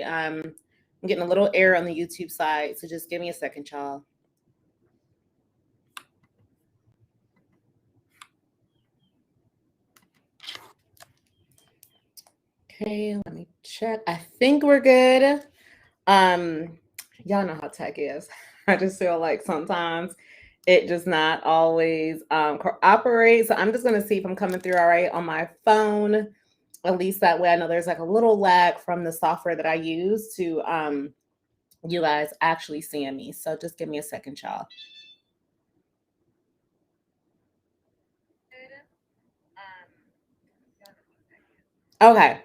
I'm getting a little error on the YouTube side, so just give me a second, y'all. Okay, let me check. I think we're good. Y'all know how tech is. I just feel like sometimes it does not always cooperate. So I'm just gonna see if I'm coming through all right on my phone. At least that way I know there's like a little lag from the software that I use to you guys actually seeing me. So just give me a second, y'all. Okay.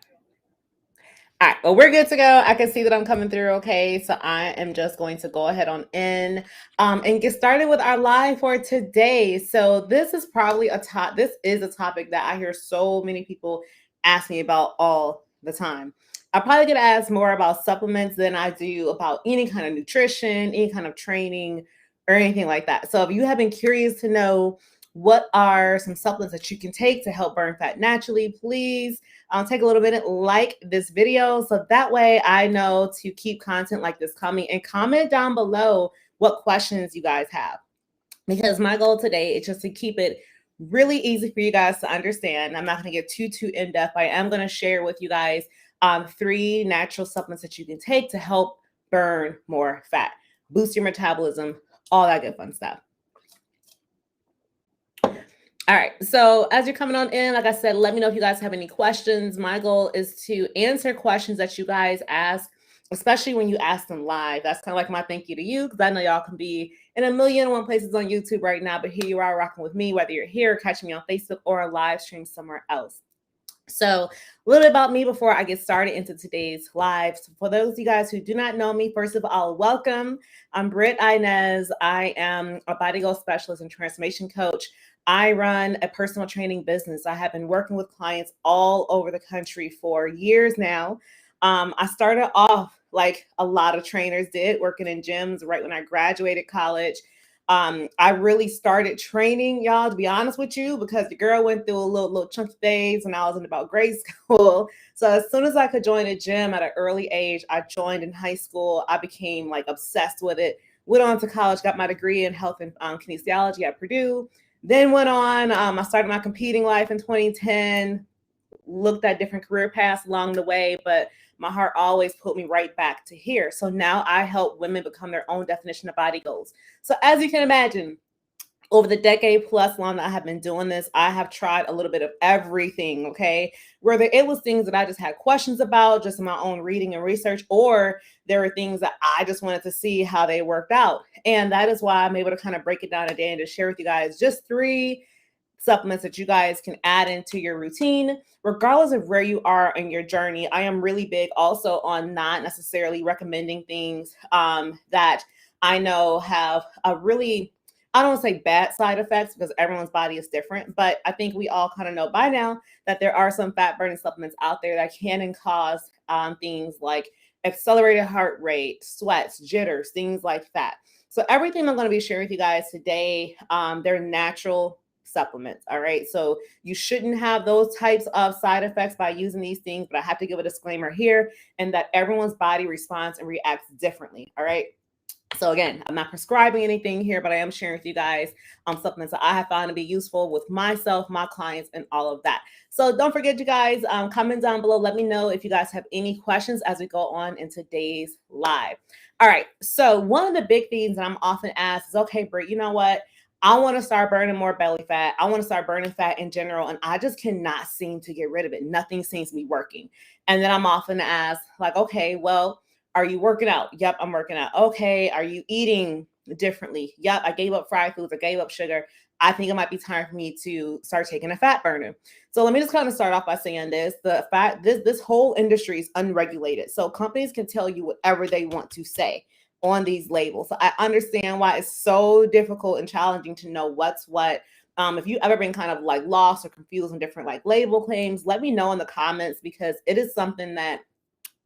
All right, well, we're good to go. I can see that I'm coming through okay. So I am just going to go ahead on in and get started with our live for today. So this is probably this is a topic that I hear so many people ask me about all the time. I probably get asked more about supplements than I do about any kind of nutrition, any kind of training, or anything like that. So if you have been curious to know what are some supplements that you can take to help burn fat naturally, please take a little minute, like this video, so that way I know to keep content like this coming, and comment down below what questions you guys have. Because my goal today is just to keep it really easy for you guys to understand. I'm not going to get too in-depth. I am going to share with you guys 3 natural supplements that you can take to help burn more fat, boost your metabolism, all that good fun stuff. All right, so as you're coming on in, like I said, let me know if you guys have any questions. My goal is to answer questions that you guys ask, especially when you ask them live. That's kind of like my thank you to you, because I know y'all can be in 1,000,001 places on YouTube right now, but here you are rocking with me, whether you're here, catching me on Facebook, or a live stream somewhere else. So a little bit about me before I get started into today's live. So for those of you guys who do not know me, first of all, welcome. I'm Brit Inez. I am a body goal specialist and transformation coach. I run a personal training business. I have been working with clients all over the country for years now. I started off like a lot of trainers did, working in gyms right when I graduated college. I really started training, y'all, to be honest with you, because the girl went through a little chunky phase when I was in about grade school. So as soon as I could join a gym at an early age, I joined in high school. I became like obsessed with it. Went on to college, got my degree in health and kinesiology at Purdue. Then went on, I started my competing life in 2010, looked at different career paths along the way, but my heart always put me right back to here. So now I help women become their own definition of body goals. So as you can imagine, over the decade plus long that I have been doing this, I have tried a little bit of everything, okay? Whether it was things that I just had questions about, just in my own reading and research, or there were things that I just wanted to see how they worked out. And that is why I'm able to kind of break it down today and to share with you guys just 3 supplements that you guys can add into your routine, regardless of where you are in your journey. I am really big also on not necessarily recommending things that I know have a really, I don't want to say bad side effects, because everyone's body is different, but I think we all kind of know by now that there are some fat burning supplements out there that can cause things like accelerated heart rate, sweats, jitters, things like that. So everything I'm going to be sharing with you guys today, they're natural supplements. All right. So you shouldn't have those types of side effects by using these things, but I have to give a disclaimer here, and that everyone's body responds and reacts differently. All right. So again, I'm not prescribing anything here, but I am sharing with you guys supplements that I have found to be useful with myself, my clients, and all of that. So don't forget, you guys, comment down below. Let me know if you guys have any questions as we go on in today's live. All right. So one of the big things that I'm often asked is, okay, Brit, you know what? I want to start burning more belly fat. I want to start burning fat in general, and I just cannot seem to get rid of it. Nothing seems to be working. And then I'm often asked, like, okay, well, are you working out? Yep, I'm working out. Okay, are you eating differently? Yep, I gave up fried foods. I gave up sugar. I think it might be time for me to start taking a fat burner. So let me just kind of start off by saying this. This whole industry is unregulated. So companies can tell you whatever they want to say on these labels. So I understand why it's so difficult and challenging to know what's what. If you've ever been kind of like lost or confused on different like label claims, let me know in the comments, because it is something that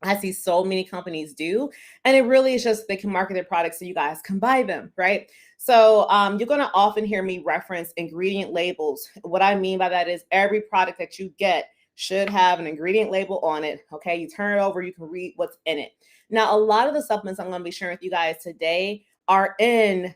I see so many companies do. And it really is just they can market their products so you guys can buy them, right? So you're going to often hear me reference ingredient labels. What I mean by that is every product that you get should have an ingredient label on it. Okay, you turn it over, you can read what's in it. Now, a lot of the supplements I'm going to be sharing with you guys today are in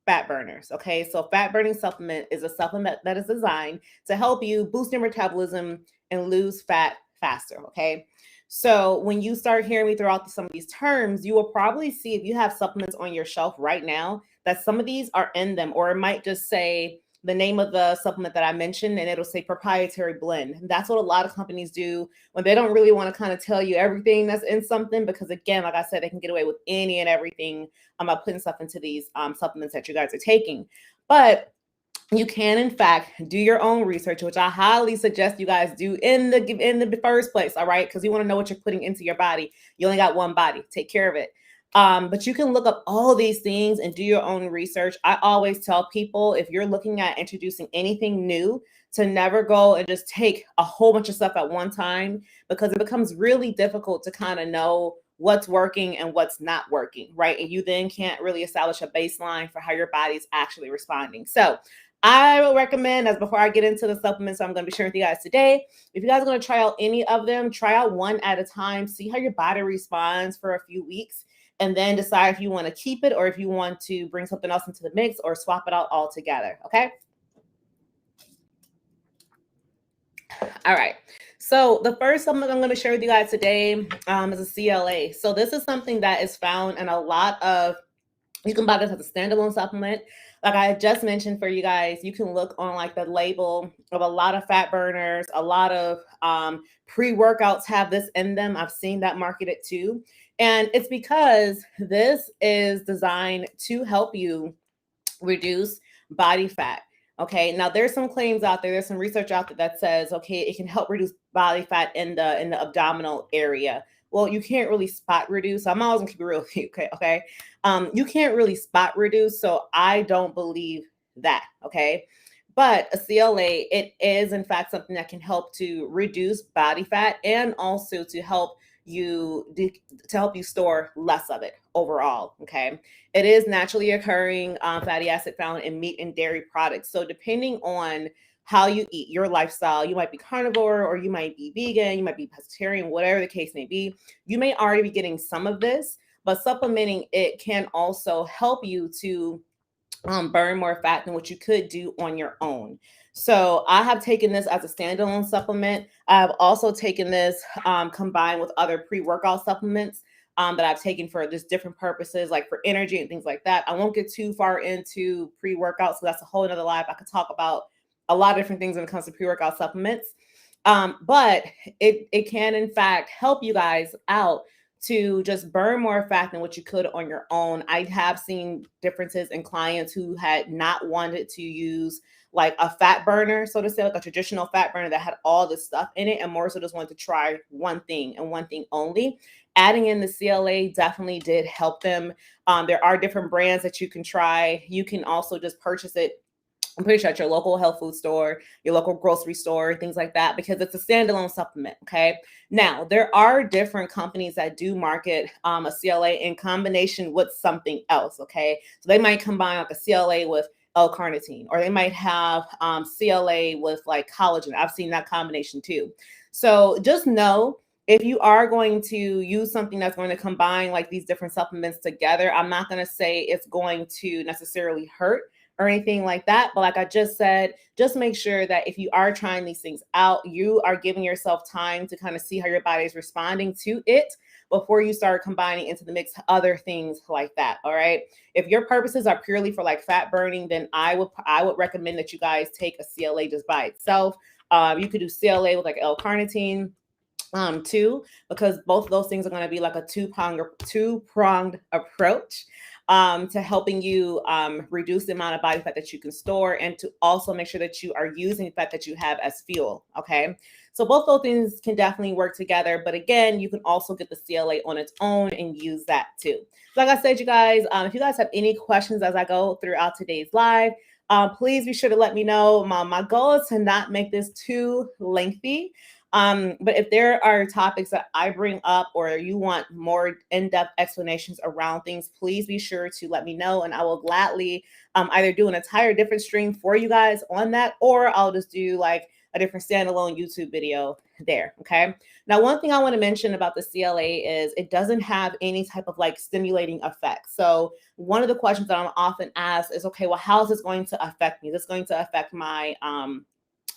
fat burners. Okay, so fat burning supplement is a supplement that is designed to help you boost your metabolism and lose fat faster. Okay, so when you start hearing me throughout some of these terms, you will probably see if you have supplements on your shelf right now that some of these are in them, or it might just say the name of the supplement that I mentioned and it'll say proprietary blend. That's what a lot of companies do when they don't really want to kind of tell you everything that's in something, because again, like I said, they can get away with any and everything about putting stuff into these supplements that you guys are taking. But you can, in fact, do your own research, which I highly suggest you guys do in the first place. All right, because you want to know what you're putting into your body. You only got one body. Take care of it. But you can look up all these things and do your own research. I always tell people, if you're looking at introducing anything new, to never go and just take a whole bunch of stuff at one time, because it becomes really difficult to kind of know what's working and what's not working, right? And you then can't really establish a baseline for how your body's actually responding. So I will recommend, as before I get into the supplements I'm going to be sharing with you guys today, if you guys are going to try out any of them, try out one at a time, see how your body responds for a few weeks, and then decide if you want to keep it or if you want to bring something else into the mix or swap it out altogether. Okay. All right. So the first supplement I'm going to share with you guys today is a CLA. So this is something that is found in a lot of, you can buy this as a standalone supplement. Like I just mentioned for you guys, you can look on like the label of a lot of fat burners, a lot of pre-workouts have this in them. I've seen that marketed too. And it's because this is designed to help you reduce body fat. Okay, now there's some claims out there, there's some research out there that says, okay, it can help reduce body fat in the abdominal area. Well, you can't really spot reduce. I'm always gonna keep it real with you, okay? You can't really spot reduce, so I don't believe that, okay? But a CLA, it is in fact something that can help to reduce body fat and also to help you store less of it overall. Okay, it is naturally occurring fatty acid found in meat and dairy products. So depending on how you eat, your lifestyle, you might be carnivore or you might be vegan, you might be pescatarian, whatever the case may be, you may already be getting some of this, but supplementing it can also help you to burn more fat than what you could do on your own. So I have taken this as a standalone supplement. I've also taken this combined with other pre-workout supplements that I've taken for just different purposes, like for energy and things like that. I won't get too far into pre-workouts, so that's a whole nother live. I could talk about a lot of different things when it comes to pre-workout supplements. But it can, in fact, help you guys out to just burn more fat than what you could on your own. I have seen differences in clients who had not wanted to use like a fat burner, so to say, like a traditional fat burner that had all this stuff in it, and more so just wanted to try one thing and one thing only. Adding in the CLA definitely did help them. There are different brands that you can try. You can also just purchase it, I'm pretty sure, at your local health food store, your local grocery store, things like that, because it's a standalone supplement. Okay. Now, there are different companies that do market a CLA in combination with something else. Okay. So they might combine like a CLA with L-carnitine, or they might have CLA with like collagen. I've seen that combination too. So just know, if you are going to use something that's going to combine like these different supplements together, I'm not going to say it's going to necessarily hurt or anything like that. But like I just said, just make sure that if you are trying these things out, you are giving yourself time to kind of see how your body is responding to it before you start combining into the mix other things like that. All right. If your purposes are purely for like fat burning, then I would recommend that you guys take a CLA just by itself. You could do CLA with like L-carnitine too, because both of those things are going to be like a two-pronged approach to helping you reduce the amount of body fat that you can store, and to also make sure that you are using fat that you have as fuel. Okay, so both those things can definitely work together, but again, you can also get the CLA on its own and use that too. So like I said, you guys, if you guys have any questions as I go throughout today's live, please be sure to let me know. My goal is to not make this too lengthy. But if there are topics that I bring up or you want more in-depth explanations around things, please be sure to let me know, and I will gladly either do an entire different stream for you guys on that, or I'll just do like a different standalone YouTube video there. Okay. Now, one thing I want to mention about the CLA is it doesn't have any type of like stimulating effect. So one of the questions that I'm often asked is, okay, well, how is this going to affect me? This is going to affect my,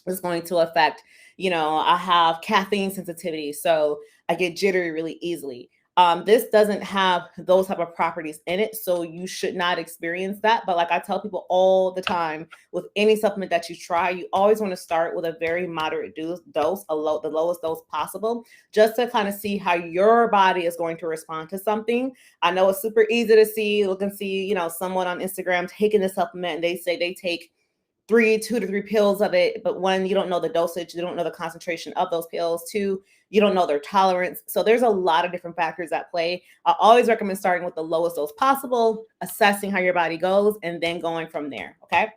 is going to affect, I have caffeine sensitivity, so I get jittery really easily. This doesn't have those type of properties in it, so you should not experience that. But like I tell people all the time, with any supplement that you try, you always want to start with a very moderate dose, the lowest dose possible, just to kind of see how your body is going to respond to something. I know it's super easy to look and see, someone on Instagram taking the supplement and they say they take 2 to 3 pills of it, but one, you don't know the dosage, you don't know the concentration of those pills. 2, you don't know their tolerance. So there's a lot of different factors at play. I always recommend starting with the lowest dose possible, assessing how your body goes, and then going from there. Okay.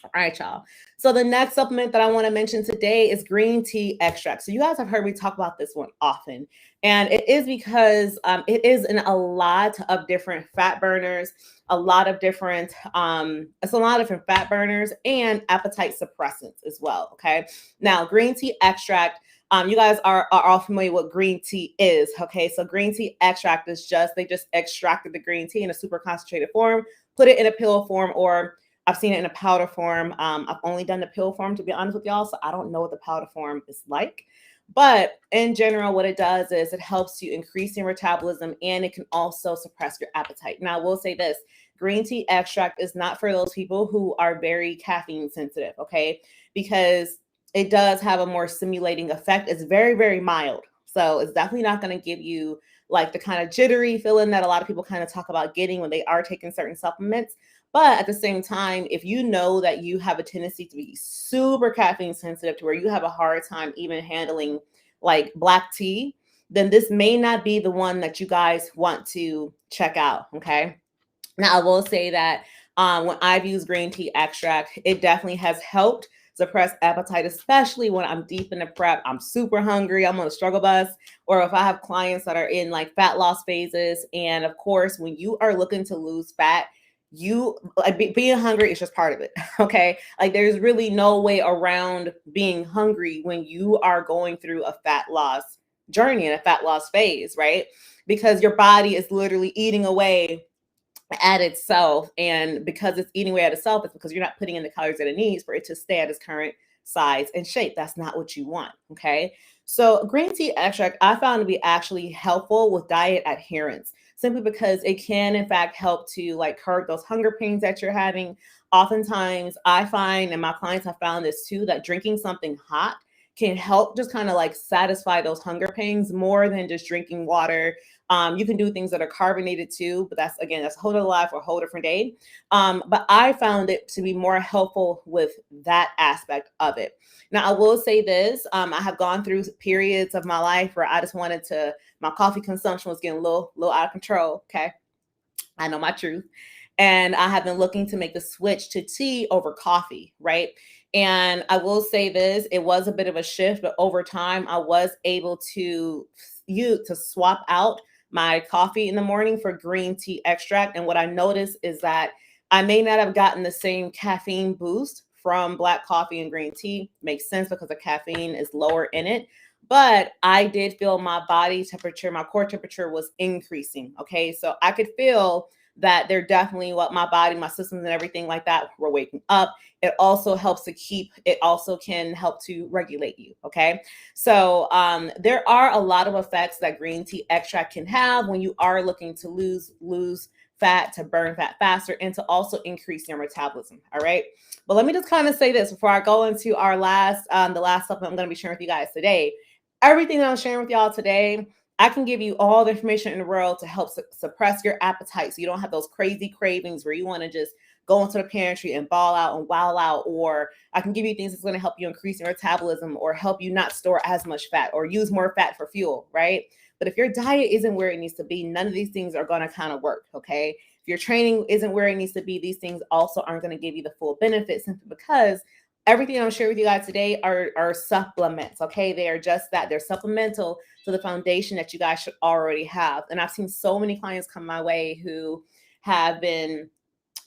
All right, y'all. So the next supplement that I want to mention today is green tea extract. So you guys have heard me talk about this one often, and it is because it is in a lot of different fat burners, a lot of different fat burners and appetite suppressants as well. Okay. Now, green tea extract, you guys are all familiar with what green tea is. Okay. So green tea extract is they just extracted the green tea in a super concentrated form, put it in a pill form, or I've seen it in a powder form. I've only done the pill form, to be honest with y'all, so I don't know what the powder form is like. But in general, what it does is it helps you increase your metabolism, and it can also suppress your appetite. Now, I will say this, green tea extract is not for those people who are very caffeine sensitive, okay? Because it does have a more stimulating effect. It's very, very mild. So it's definitely not going to give you like the kind of jittery feeling that a lot of people kind of talk about getting when they are taking certain supplements. But at the same time, if you know that you have a tendency to be super caffeine sensitive to where you have a hard time even handling like black tea, then this may not be the one that you guys want to check out. Okay. Now, I will say that when I've used green tea extract, it definitely has helped suppress appetite, especially when I'm deep in the prep, I'm super hungry, I'm on a struggle bus, or if I have clients that are in like fat loss phases. And of course, when you are looking to lose fat, being hungry is just part of it. Okay. Like there's really no way around being hungry when you are going through a fat loss journey and a fat loss phase, right? Because your body is literally eating away at itself. And because it's eating away at itself, it's because you're not putting in the calories that it needs for it to stay at its current size and shape. That's not what you want. Okay. So green tea extract, I found to be actually helpful with diet adherence, simply because it can, in fact, help to like curb those hunger pains that you're having. Oftentimes I find, and my clients have found this too, that drinking something hot can help just kind of like satisfy those hunger pains more than just drinking water. You can do things that are carbonated too, but that's a whole other life or a whole different day. But I found it to be more helpful with that aspect of it. Now, I will say this, I have gone through periods of my life where I just my coffee consumption was getting a little out of control. Okay. I know my truth. And I have been looking to make the switch to tea over coffee, right? And I will say this, it was a bit of a shift, but over time I was able to swap out my coffee in the morning for green tea extract. And what I noticed is that I may not have gotten the same caffeine boost from black coffee and green tea. Makes sense because the caffeine is lower in it. But I did feel my body temperature, my core temperature was increasing. Okay. So I could feel that they're definitely my body, my systems and everything like that were waking up. It also can help to regulate you. Okay. So there are a lot of effects that green tea extract can have when you are looking to lose fat, to burn fat faster, and to also increase your metabolism. All right. But let me just kind of say this before I go into our the last supplement I'm going to be sharing with you guys today. Everything that I'm sharing with y'all today, I can give you all the information in the world to help suppress your appetite, so you don't have those crazy cravings where you want to just go into the pantry and ball out and wow out. Or I can give you things that's going to help you increase your metabolism or help you not store as much fat or use more fat for fuel, right? But if your diet isn't where it needs to be, none of these things are going to kind of work, okay? If your training isn't where it needs to be, these things also aren't going to give you the full benefit, simply because everything I'm sharing with you guys today are supplements, okay? They are just that. They're supplemental to the foundation that you guys should already have. And I've seen so many clients come my way who have been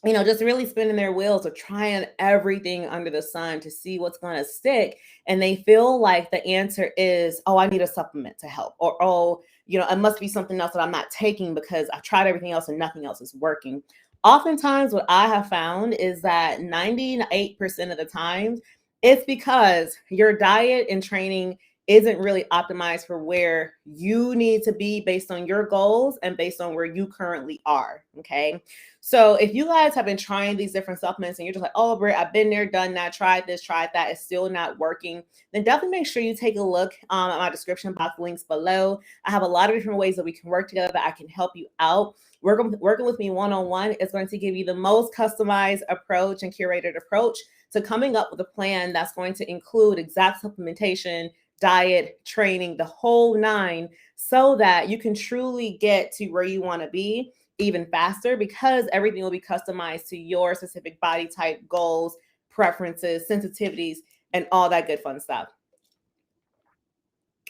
just really spinning their wheels of trying everything under the sun to see what's going to stick. And they feel like the answer is, oh, I need a supplement to help. Or, oh, it must be something else that I'm not taking because I've tried everything else and nothing else is working. Oftentimes, what I have found is that 98% of the time, it's because your diet and training isn't really optimized for where you need to be based on your goals and based on where you currently are. Okay. So if you guys have been trying these different supplements and you're just like, oh, Brit, I've been there, done that, tried this, tried that, it's still not working, then definitely make sure you take a look at my description box links below. I have a lot of different ways that we can work together that I can help you out. Working with me one-on-one is going to give you the most customized approach and curated approach to coming up with a plan that's going to include exact supplementation, diet, training, the whole nine, so that you can truly get to where you want to be even faster, because everything will be customized to your specific body type, goals, preferences, sensitivities, and all that good fun stuff.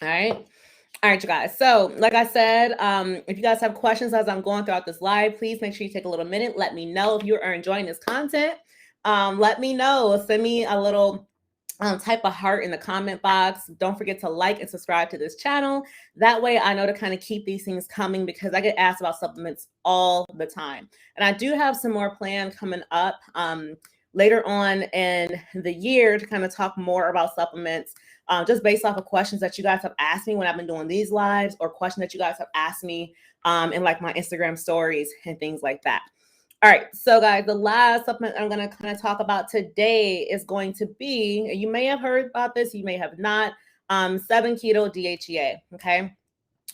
All right. All right, you guys. So like I said, if you guys have questions as I'm going throughout this live, please make sure you take a little minute. Let me know if you are enjoying this content. Let me know. Send me a little type a heart in the comment box. Don't forget to like and subscribe to this channel. That way I know to kind of keep these things coming, because I get asked about supplements all the time. And I do have some more planned coming up later on in the year to kind of talk more about supplements, just based off of questions that you guys have asked me when I've been doing these lives, or questions that you guys have asked me in like my Instagram stories and things like that. All right, so guys, the last supplement I'm going to kind of talk about today is going to be, you may have heard about this, you may have not, 7-keto DHEA, okay?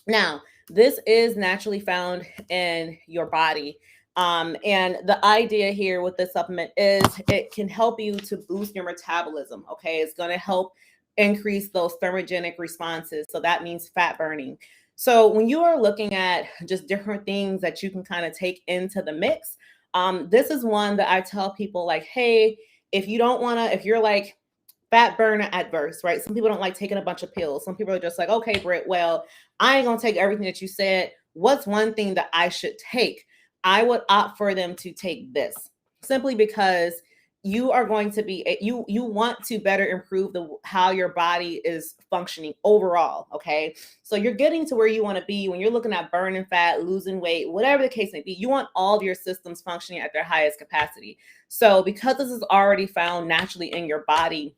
Now, this is naturally found in your body. And the idea here with this supplement is it can help you to boost your metabolism, okay? It's going to help increase those thermogenic responses. So that means fat burning. So when you are looking at just different things that you can kind of take into the mix, this is one that I tell people, like, hey, if you don't want to, if you're like fat burner adverse, right? Some people don't like taking a bunch of pills. Some people are just like, okay, Britt, well, I ain't going to take everything that you said. What's one thing that I should take? I would opt for them to take this, simply because you are going to be, you want to better improve how your body is functioning overall. Okay. So you're getting to where you want to be when you're looking at burning fat, losing weight, whatever the case may be. You want all of your systems functioning at their highest capacity. So because this is already found naturally in your body,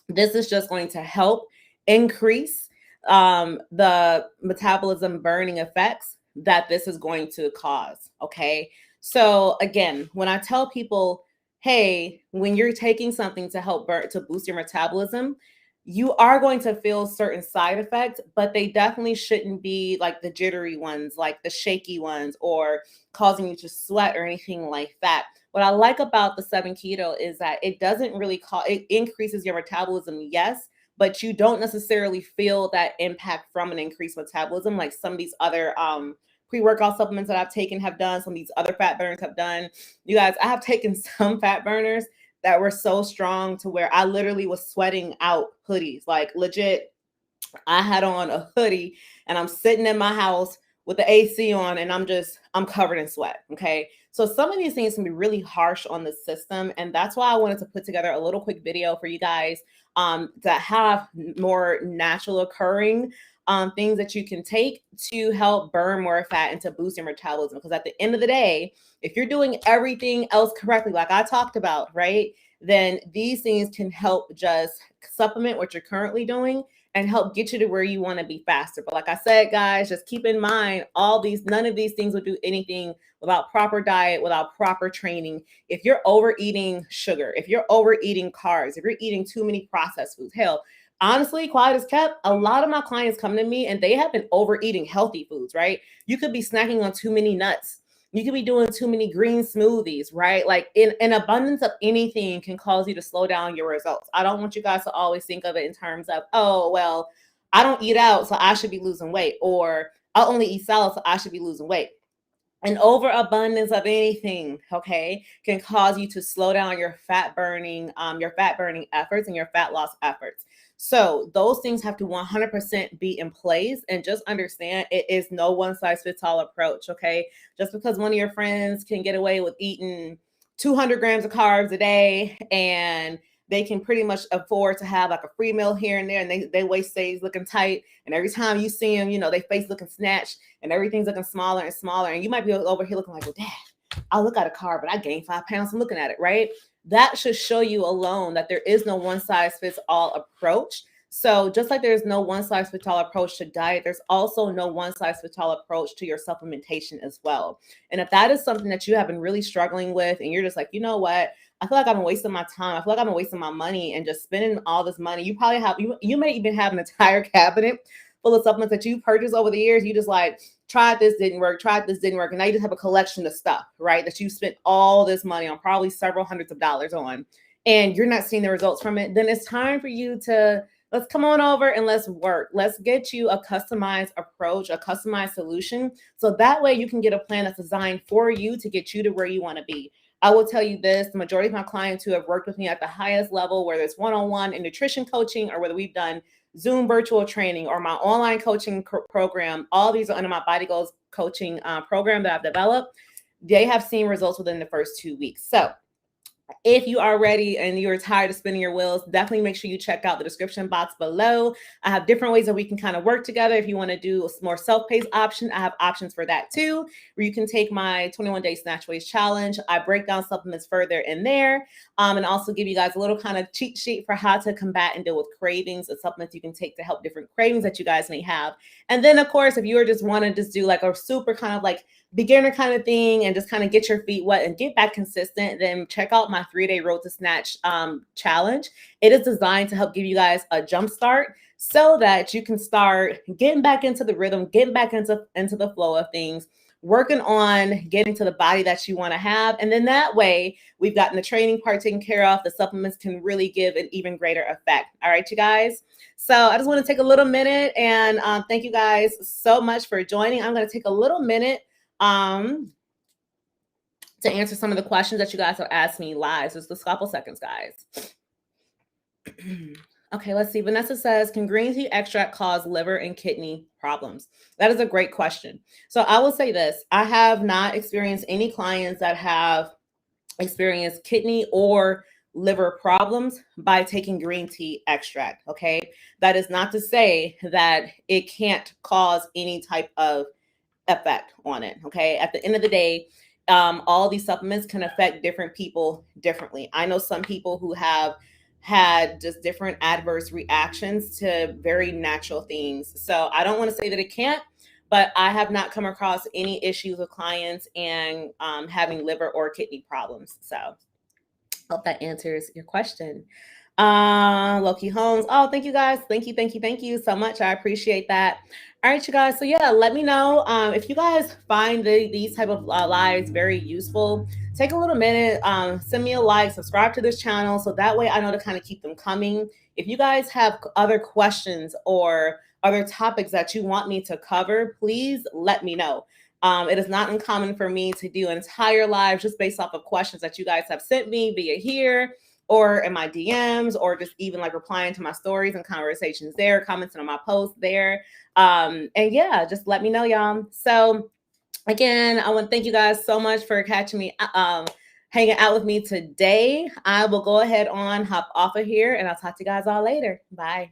this is just going to help increase the metabolism burning effects that this is going to cause. Okay. So again, when I tell people, hey, when you're taking something to help to boost your metabolism, you are going to feel certain side effects, but they definitely shouldn't be like the jittery ones, like the shaky ones, or causing you to sweat or anything like that. What I like about the 7-keto is that it doesn't really it increases your metabolism, yes, but you don't necessarily feel that impact from an increased metabolism like some of these other pre-workout supplements that I've taken have done, some of these other fat burners have done. You guys, I have taken some fat burners that were so strong to where I literally was sweating out hoodies. Like legit, I had on a hoodie and I'm sitting in my house with the AC on and I'm covered in sweat. Okay. So some of these things can be really harsh on the system. And that's why I wanted to put together a little quick video for you guys that have more natural occurring things that you can take to help burn more fat and to boost your metabolism. Because at the end of the day, if you're doing everything else correctly, like I talked about, right, then these things can help just supplement what you're currently doing and help get you to where you want to be faster. But like I said, guys, just keep in mind, none of these things will do anything without proper diet, without proper training. If you're overeating sugar, if you're overeating carbs, if you're eating too many processed foods, hell, honestly, quiet as kept, a lot of my clients come to me and they have been overeating healthy foods, right? You could be snacking on too many nuts. You could be doing too many green smoothies, right? Like an abundance of anything can cause you to slow down your results. I don't want you guys to always think of it in terms of, oh, well, I don't eat out, so I should be losing weight, or I'll only eat salad, so I should be losing weight. An overabundance of anything, okay, can cause you to slow down your fat burning efforts and your fat loss efforts. So those things have to 100% be in place, and just understand it is no one size fits all approach. Okay. Just because one of your friends can get away with eating 200 grams of carbs a day, and they can pretty much afford to have like a free meal here and there, and they waist stays looking tight. And every time you see them, you know, they face looking snatched and everything's looking smaller and smaller. And you might be over here looking like, well, Dad, I look at a carb, but I gained 5 pounds from looking at it, right? That should show you alone that there is no one size fits all approach. So just like there's no one size fits all approach to diet, there's also no one size fits all approach to your supplementation as well. And if that is something that you have been really struggling with, and you're just like, you know what, I feel like I've been wasting my time, I feel like I've been wasting my money and just spending all this money. You probably have, you may even have an entire cabinet full of supplements that you purchased over the years. You just like, tried this, didn't work, tried this, didn't work. And now you just have a collection of stuff, right? That you spent all this money on, probably several hundreds of dollars on, and you're not seeing the results from it. Then it's time for you to, let's come on over and let's work. Let's get you a customized approach, a customized solution. So that way you can get a plan that's designed for you to get you to where you want to be. I will tell you this, the majority of my clients who have worked with me at the highest level, whether it's one-on-one in nutrition coaching or whether we've done Zoom virtual training or my online coaching program, all these are under my Body Goals coaching program that I've developed. They have seen results within the first 2 weeks. So if you are ready and you're tired of spinning your wheels, definitely make sure you check out the description box below. I have different ways that we can kind of work together. If you want to do a more self-paced option, I have options for that too, where you can take my 21-day Snatch Ways challenge. I break down supplements further in there, and also give you guys a little kind of cheat sheet for how to combat and deal with cravings and supplements you can take to help different cravings that you guys may have. And then, of course, if you are just want to just do like a super kind of like beginner kind of thing and just kind of get your feet wet and get back consistent, then check out my 3-day Road to Snatch challenge. It is designed to help give you guys a jump start so that you can start getting back into the rhythm, getting back into the flow of things, working on getting to the body that you want to have. And then that way we've gotten the training part taken care of. The supplements can really give an even greater effect. All right, you guys. So I just want to take a little minute and thank you guys so much for joining. I'm going to take a little minute to answer some of the questions that you guys have asked me live. So just a couple seconds, guys. Okay, let's see. Vanessa says, can green tea extract cause liver and kidney problems? That is a great question. So I will say this. I have not experienced any clients that have experienced kidney or liver problems by taking green tea extract, okay? That is not to say that it can't cause any type of effect on it, okay? At the end of the day, all these supplements can affect different people differently. I know some people who have had just different adverse reactions to very natural things. So I don't want to say that it can't, but I have not come across any issues with clients and having liver or kidney problems. So hope that answers your question. Loki Holmes. Oh, thank you guys. Thank you so much. I appreciate that. All right, you guys. So yeah, let me know if you guys find these type of lives very useful. Take a little minute, send me a like, subscribe to this channel, so that way I know to kind of keep them coming. If you guys have other questions or other topics that you want me to cover, please let me know. It is not uncommon for me to do entire lives just based off of questions that you guys have sent me via here or in my DMs, or just even like replying to my stories and conversations there, commenting on my posts there. And yeah, just let me know, y'all. So again, I want to thank you guys so much for catching me, hanging out with me today. I will go ahead on, hop off of here, and I'll talk to you guys all later. Bye.